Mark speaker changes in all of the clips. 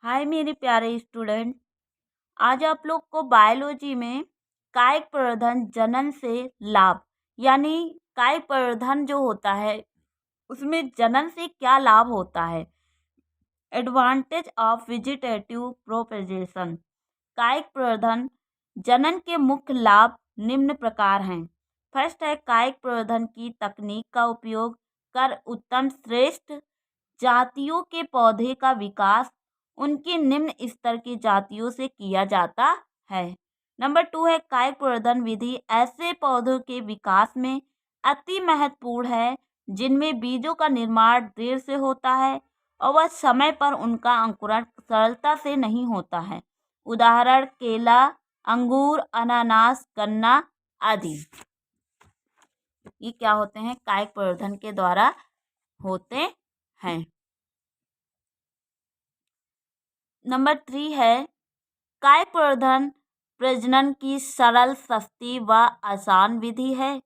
Speaker 1: हाय मेरे प्यारे स्टूडेंट। आज आप लोग को बायोलॉजी में कायिक प्रवर्धन जनन से लाभ यानी कायिक प्रवर्धन जो होता है उसमें जनन से क्या लाभ होता है। Advantage of vegetative propagation. कायिक प्रवर्धन जनन के मुख्य लाभ निम्न प्रकार हैं। फर्स्ट है कायिक प्रवर्धन की तकनीक का उपयोग कर उत्तम श्रेष्ठ जातियों के पौधे का विकास उनकी निम्न स्तर की जातियों से किया जाता है। नंबर 2 है कायिक प्रवर्धन विधि ऐसे पौधों के विकास में अति महत्वपूर्ण है जिनमें बीजों का निर्माण देर से होता है और वह समय पर उनका अंकुरण सरलता से नहीं होता है। उदाहरण केला, अंगूर, अनानास, गन्ना आदि। ये क्या होते हैं? कायिक प्रवर्धन के द्वारा होते हैं। नंबर 3 है कायिक प्रवर्धन प्रजनन की सरल, सस्ती व आसान विधि है।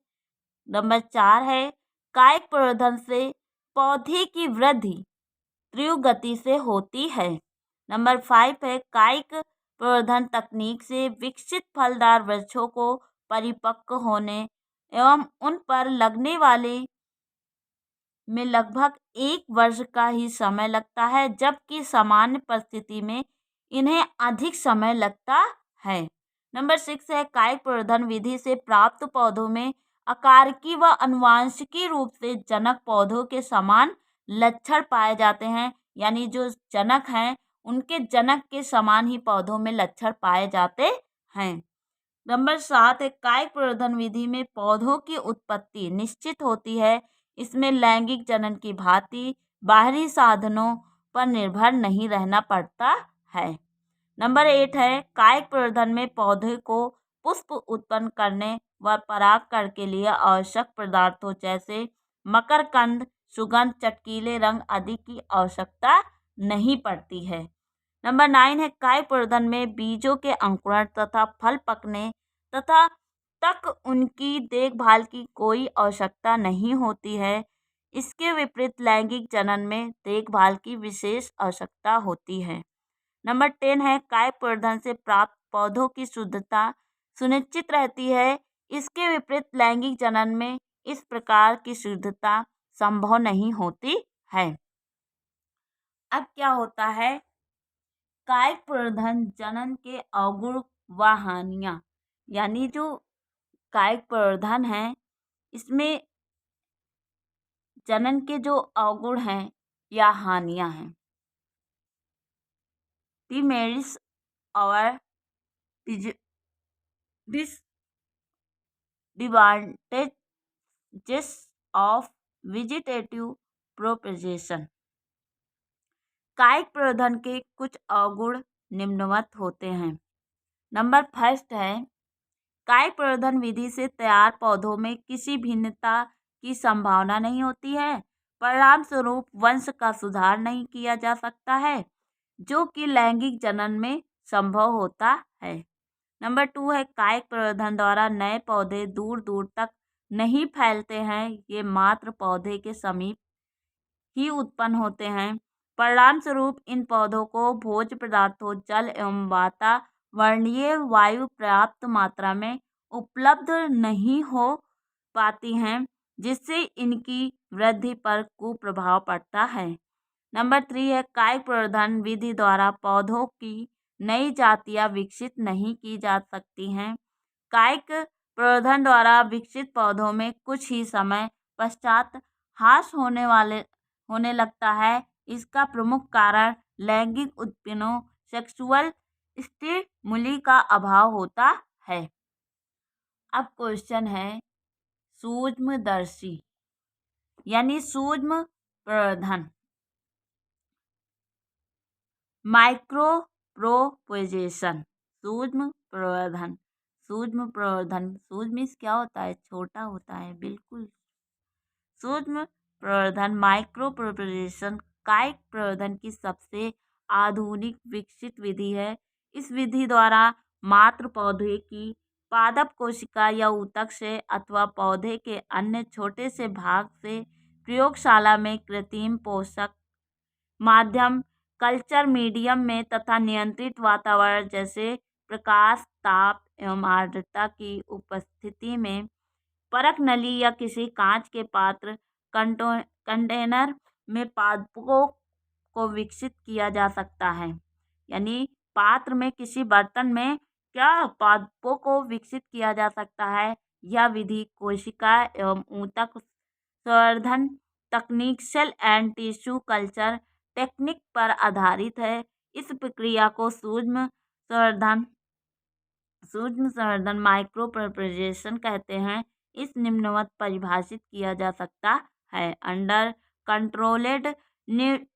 Speaker 1: नंबर 4 है कायिक प्रवर्धन से पौधे की वृद्धि तीव्र गति से होती है। नंबर 5 है कायिक प्रवर्धन तकनीक से विकसित फलदार वृक्षों को परिपक्व होने एवं उन पर लगने वाले में लगभग 1 वर्ष का ही समय लगता है, जबकि सामान्य परिस्थिति में इन्हें अधिक समय लगता है। नंबर 6 है कायिक प्रवर्धन विधि से प्राप्त पौधों में आकारिकी व आनुवंशिकी रूप से जनक पौधों के समान लक्षण पाए जाते हैं, यानी जो जनक हैं उनके जनक के समान ही पौधों में लक्षण पाए जाते हैं। नंबर 7 है कायिक प्रवर्धन विधि में पौधों की उत्पत्ति निश्चित होती है। इसमें लैंगिक जनन की भांति बाहरी साधनों पर निर्भर नहीं रहना पड़ता है। नंबर 8 है कायिक प्रवर्धन में पौधे को पुष्प उत्पन्न करने व परागकण के लिए आवश्यक पदार्थों जैसे मकरकंद, सुगंध, चटकीले रंग आदि की आवश्यकता नहीं पड़ती है। नंबर 9 है कायिक प्रवर्धन में बीजों के अंकुरण तथा फल पकने तथा तक उनकी देखभाल की कोई आवश्यकता नहीं होती है। इसके विपरीत लैंगिक जनन में देखभाल की विशेष आवश्यकता होती है। नंबर 10 है कायिक प्रवर्धन से प्राप्त पौधों की शुद्धता सुनिश्चित रहती है। इसके विपरीत लैंगिक जनन में इस प्रकार की शुद्धता संभव नहीं होती है। अब क्या होता है? कायिक प्रवर्धन जनन के अवगुण व हानियाँ, यानी जो कायिक प्रवर्धन है इसमें जनन के जो अवगुण हैं या हानियाँ हैं। The merits or disadvantages of vegetative propagation। कायिक प्रवर्धन के कुछ अवगुण निम्नवत होते हैं। नंबर फर्स्ट है कायिक प्रवर्धन विधि से तैयार पौधों में किसी भिन्नता की संभावना नहीं होती है। परिणाम स्वरूप वंश का सुधार नहीं किया जा सकता है, जो कि लैंगिक जनन में संभव होता है। नंबर 2 है कायिक प्रवर्धन द्वारा नए पौधे दूर दूर तक नहीं फैलते हैं, ये मात्र पौधे के समीप ही उत्पन्न होते हैं। परिणाम स्वरूप इन पौधों को भोज्य पदार्थों, जल एवं वातावरणीय वायु पर्याप्त मात्रा में उपलब्ध नहीं हो पाती हैं, जिससे इनकी वृद्धि पर कुप्रभाव पड़ता है। नंबर 3 है कायिक प्रवर्धन विधि द्वारा पौधों की नई जातियां विकसित नहीं की जा सकती हैं। कायिक प्रवर्धन द्वारा विकसित पौधों में कुछ ही समय पश्चात ह्रास होने लगता है। इसका प्रमुख कारण लैंगिक उत्पन्नों सेक्सुअल स्टिमुली का अभाव होता है। अब क्वेश्चन है सूक्ष्मदर्शी यानी सूक्ष्म प्रवर्धन, माइक्रो प्रोपोगेशन। सूक्ष्म प्रवर्धन, सूक्ष्म क्या होता है? छोटा होता है, बिल्कुल। सूक्ष्म प्रवर्धन माइक्रो प्रोपोगेशन कायिक प्रवर्धन की सबसे आधुनिक विकसित विधि है। इस विधि द्वारा मात्र पौधे की पादप कोशिका या ऊतक से अथवा पौधे के अन्य छोटे से भाग से प्रयोगशाला में कृत्रिम पोषक माध्यम कल्चर मीडियम में तथा नियंत्रित वातावरण जैसे प्रकाश, ताप एवं आर्द्रता की उपस्थिति में परख नली या किसी कांच के पात्र कंटेनर में पादपों को विकसित किया जा सकता है। यानी पात्र में किसी बर्तन में क्या पादपों को विकसित किया जा सकता है। यह विधि कोशिका एवं ऊतक संवर्धन तकनीक cell and tissue culture technique पर आधारित है। इस प्रक्रिया को सूक्ष्म संवर्धन माइक्रो प्रोपगेशन कहते हैं। इस निम्नवत परिभाषित किया जा सकता है under controlled nutritional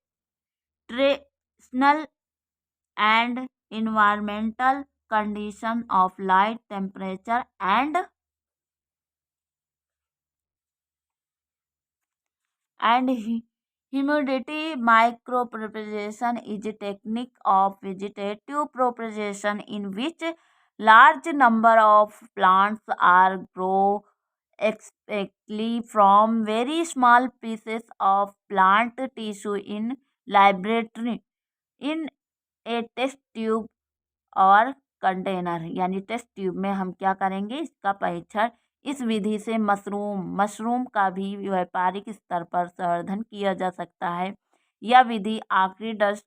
Speaker 1: and environmental condition of light temperature and humidity. Micropropagation is a technique of vegetative propagation in which large number of plants are grown exactly from very small pieces of plant tissue in laboratory in a test tube और container. यानी test tube में हम क्या करेंगे, इसका परीक्षण। इस विधि से मशरूम का भी व्यापारिक स्तर पर संवर्धन किया जा सकता है। यह विधि ऑर्किड्स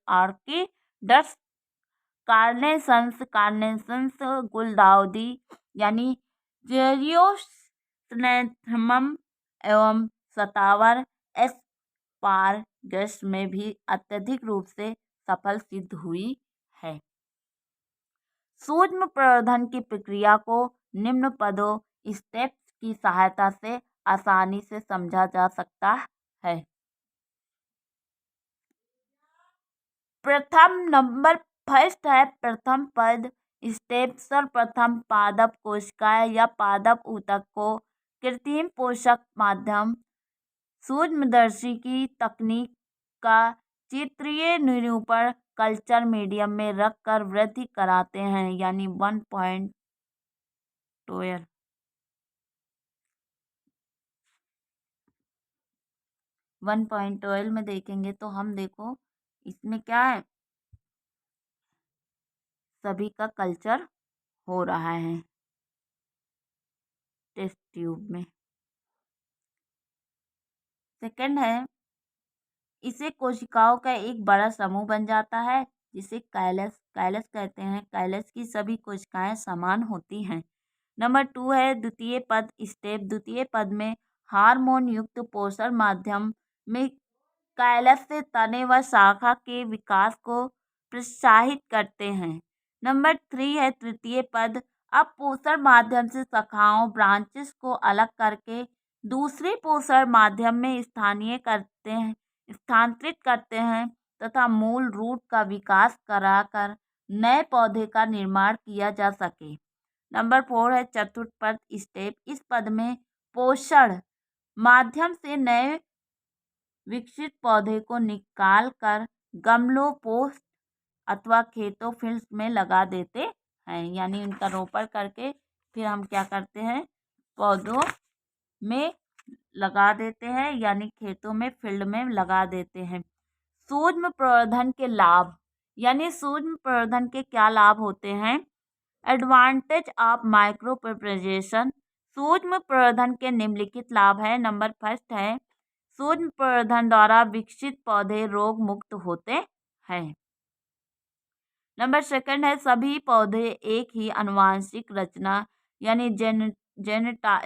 Speaker 1: कार्नेशंस गुलदाउदी यानी जेरियोस्नेथमम एवं सतावर एस्पार्गस में भी अत्यधिक रूप से सफल सिद्ध हुई है। सूक्ष्म प्रवर्धन की प्रक्रिया को निम्न पदों स्टेप्स की सहायता से आसानी से समझा जा सकता है। फर्स्ट है प्रथम पद स्टेप। सर्वप्रथम पादप कोशिकाएं या पादप ऊतक को कृत्रिम पोषक माध्यम सूक्ष्मदर्शी की तकनीक का चित्रीय निरूपण कल्चर मीडियम में रखकर वृद्धि कराते हैं। यानी 1.12 में देखेंगे तो हम देखो इसमें क्या है, सभी का कल्चर हो रहा है टेस्ट ट्यूब में। सेकंड है इसे कोशिकाओं का एक बड़ा समूह बन जाता है जिसे कैलस कहते हैं। कैलस की सभी कोशिकाएं समान होती हैं। नंबर 2 है द्वितीय पद स्टेप। द्वितीय पद में हार्मोन युक्त पोषण माध्यम में कैलस से तने व शाखा के विकास को प्रोत्साहित करते हैं। नंबर 3 है तृतीय पद। अब पोषण माध्यम से शाखाओं ब्रांचेस को अलग करके दूसरे पोषण माध्यम में स्थानांतरित करते हैं तथा मूल रूट का विकास कराकर नए पौधे का निर्माण किया जा सके। नंबर 4 है चतुर्थ पद स्टेप। इस पद में पोषण माध्यम से नए विकसित पौधे को निकाल कर गमलों, पोस्ट अथवा खेतों फील्ड में लगा देते हैं। यानी उनका रोपण करके फिर हम क्या करते हैं, पौधों में लगा देते हैं, यानी खेतों में फील्ड में लगा देते हैं। सूक्ष्म प्रवर्धन के लाभ, यानी सूक्ष्म प्रवर्धन के क्या लाभ होते हैं। Advantage of micro propagation. सूक्ष्म प्रवर्धन के निम्नलिखित लाभ है। नंबर फर्स्ट है सूक्ष्म प्रवर्धन द्वारा विकसित पौधे रोग मुक्त होते हैं। नंबर सेकंड है सभी पौधे एक ही आनुवंशिक रचना यानी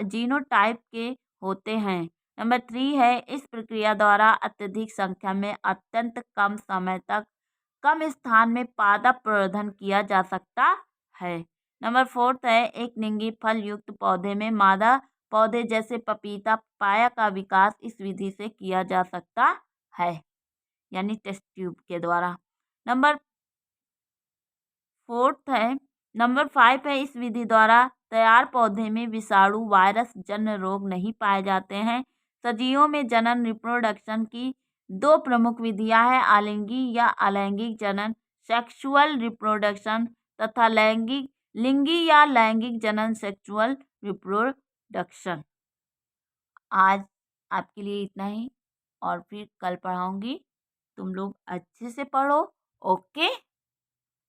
Speaker 1: जीनोटाइप के होते हैं। नंबर 3 है इस प्रक्रिया द्वारा अत्यधिक संख्या में अत्यंत कम समय तक कम स्थान में पादप प्रवर्धन किया जा सकता है। नंबर 4 है एक निंगी फल युक्त पौधे में मादा पौधे जैसे पपीता, पपाया का विकास इस विधि से किया जा सकता है, यानी टेस्ट ट्यूब के द्वारा। नंबर 5 है इस विधि द्वारा तैयार पौधे में विषाणु, वायरस जन्य रोग नहीं पाए जाते हैं। सजीवों में जनन रिप्रोडक्शन की 2 प्रमुख विधियां हैं, आलिंगी या अलैंगिक जनन सेक्सुअल रिप्रोडक्शन तथा लिंगी या लैंगिक जनन सेक्सुअल रिप्रोडक्शन। आज आपके लिए इतना ही और फिर कल पढ़ाऊंगी। तुम लोग अच्छे से पढ़ो ओके।